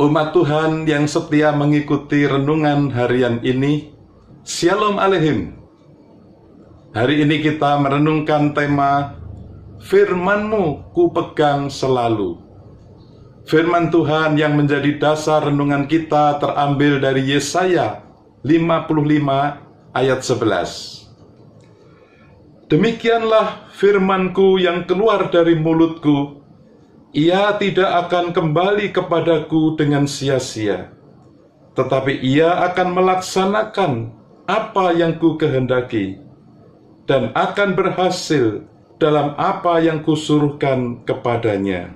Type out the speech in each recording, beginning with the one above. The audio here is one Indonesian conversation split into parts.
Umat Tuhan yang setia mengikuti renungan harian ini, Shalom Aleichem. Hari ini kita merenungkan tema Firman-Mu ku pegang selalu. Firman Tuhan yang menjadi dasar renungan kita terambil dari Yesaya 55 ayat 11. Demikianlah firman-Ku yang keluar dari mulutku, ia tidak akan kembali kepadaku dengan sia-sia, tetapi ia akan melaksanakan apa yang ku kehendaki, dan akan berhasil dalam apa yang kusuruhkan kepadanya.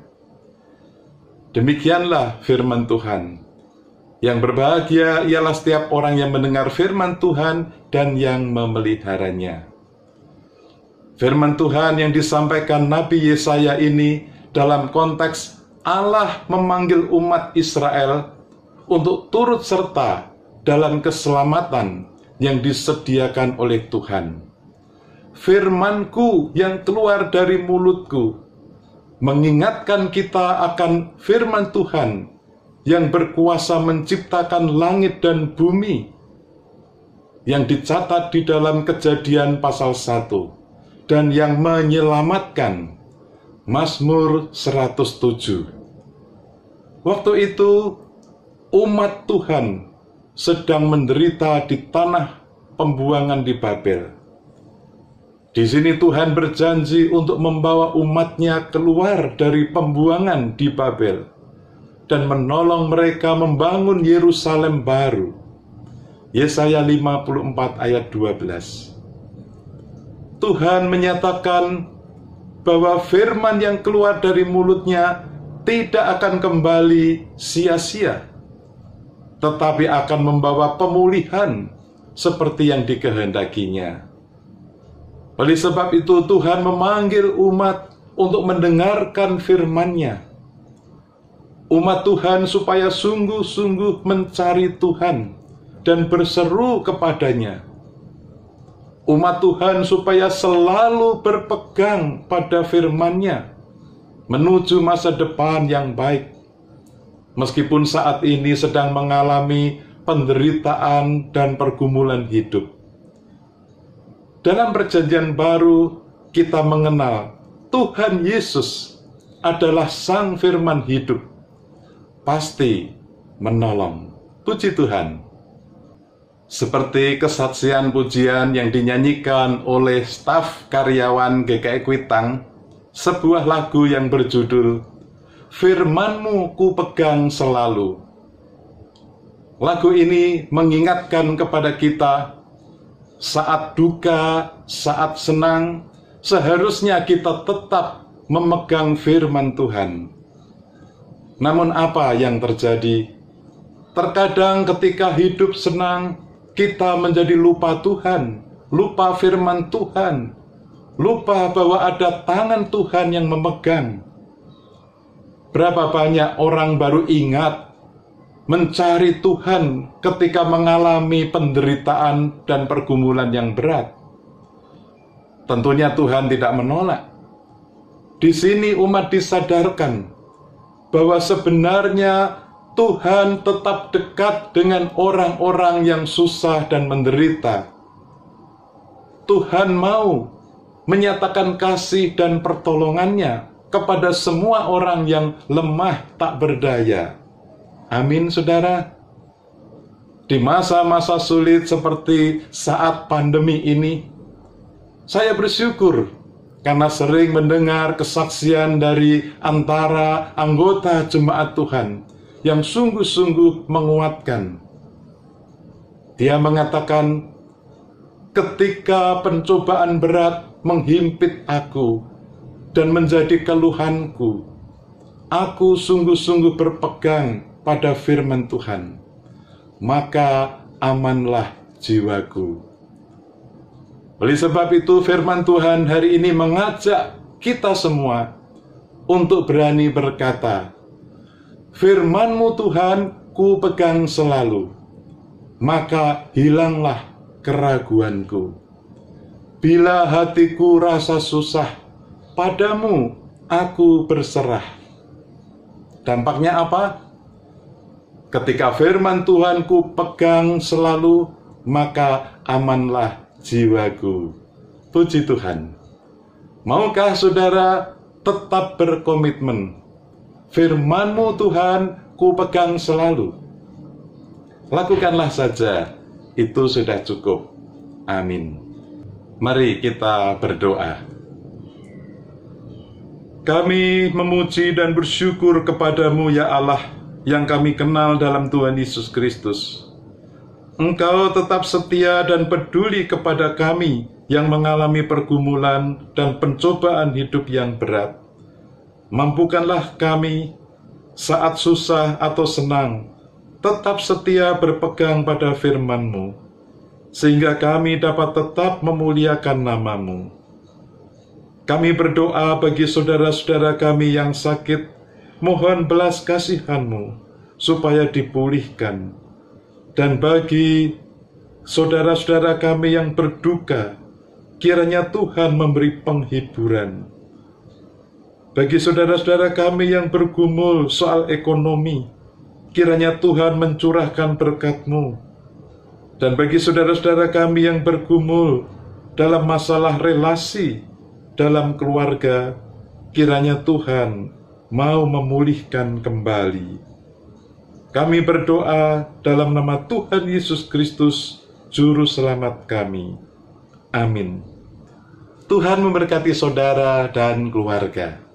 Demikianlah firman Tuhan. Yang berbahagia ialah setiap orang yang mendengar firman Tuhan dan yang memeliharanya. Firman Tuhan yang disampaikan Nabi Yesaya ini dalam konteks Allah memanggil umat Israel untuk turut serta dalam keselamatan yang disediakan oleh Tuhan. Firman-Ku yang keluar dari mulutku mengingatkan kita akan firman Tuhan yang berkuasa menciptakan langit dan bumi, yang dicatat di dalam Kejadian pasal 1, dan yang menyelamatkan, Mazmur 107. Waktu itu umat Tuhan sedang menderita di tanah pembuangan di Babel. Di sini Tuhan berjanji untuk membawa umatnya keluar dari pembuangan di Babel dan menolong mereka membangun Yerusalem baru. Yesaya 54 ayat 12. Tuhan menyatakan bahwa firman yang keluar dari mulutnya tidak akan kembali sia-sia, tetapi akan membawa pemulihan seperti yang dikehendakinya. Oleh sebab itu Tuhan memanggil umat untuk mendengarkan firman-Nya. Umat Tuhan supaya sungguh-sungguh mencari Tuhan dan berseru kepadanya. Umat Tuhan supaya selalu berpegang pada firman-Nya menuju masa depan yang baik. Meskipun saat ini sedang mengalami penderitaan dan pergumulan hidup. Dalam Perjanjian Baru kita mengenal Tuhan Yesus adalah Sang Firman hidup, pasti menolong. Puji Tuhan. Seperti kesaksian pujian yang dinyanyikan oleh staf karyawan GKI Kuitang, sebuah lagu yang berjudul Firman-Mu ku pegang selalu. Lagu ini mengingatkan kepada kita, saat duka, saat senang, seharusnya kita tetap memegang firman Tuhan. Namun apa yang terjadi? Terkadang ketika hidup senang, kita menjadi lupa Tuhan, lupa firman Tuhan, lupa bahwa ada tangan Tuhan yang memegang. Berapa banyak orang baru ingat mencari Tuhan ketika mengalami penderitaan dan pergumulan yang berat. Tentunya Tuhan tidak menolak. Di sini umat disadarkan bahwa sebenarnya Tuhan tetap dekat dengan orang-orang yang susah dan menderita. Tuhan mau menyatakan kasih dan pertolongannya kepada semua orang yang lemah tak berdaya. Amin, saudara. Di masa-masa sulit seperti saat pandemi ini, saya bersyukur karena sering mendengar kesaksian dari antara anggota jemaat Tuhan yang sungguh-sungguh menguatkan. Dia mengatakan, ketika pencobaan berat menghimpit aku dan menjadi keluhanku, aku sungguh-sungguh berpegang pada firman Tuhan, maka amanlah jiwaku. Oleh sebab itu firman Tuhan hari ini mengajak kita semua untuk berani berkata, firman-Mu Tuhan ku pegang selalu, maka hilanglah keraguanku. Bila hatiku rasa susah, padamu aku berserah. Dampaknya apa? Ketika firman Tuhan ku pegang selalu, maka amanlah jiwaku. Puji Tuhan. Maukah saudara tetap berkomitmen? Firman-Mu Tuhan ku pegang selalu. Lakukanlah saja, itu sudah cukup. Amin. Mari kita berdoa. Kami memuji dan bersyukur kepadamu ya Allah, yang kami kenal dalam Tuhan Yesus Kristus. Engkau tetap setia dan peduli kepada kami yang mengalami pergumulan dan pencobaan hidup yang berat. Mampukanlah kami saat susah atau senang, tetap setia berpegang pada firman-Mu, sehingga kami dapat tetap memuliakan nama-Mu. Kami berdoa bagi saudara-saudara kami yang sakit, mohon belas kasihan-Mu supaya dipulihkan. Dan bagi saudara-saudara kami yang berduka, kiranya Tuhan memberi penghiburan. Bagi saudara-saudara kami yang bergumul soal ekonomi, kiranya Tuhan mencurahkan berkat-Mu. Dan bagi saudara-saudara kami yang bergumul dalam masalah relasi dalam keluarga, kiranya Tuhan mau memulihkan kembali. Kami berdoa dalam nama Tuhan Yesus Kristus, Juru Selamat kami. Amin. Tuhan memberkati saudara dan keluarga.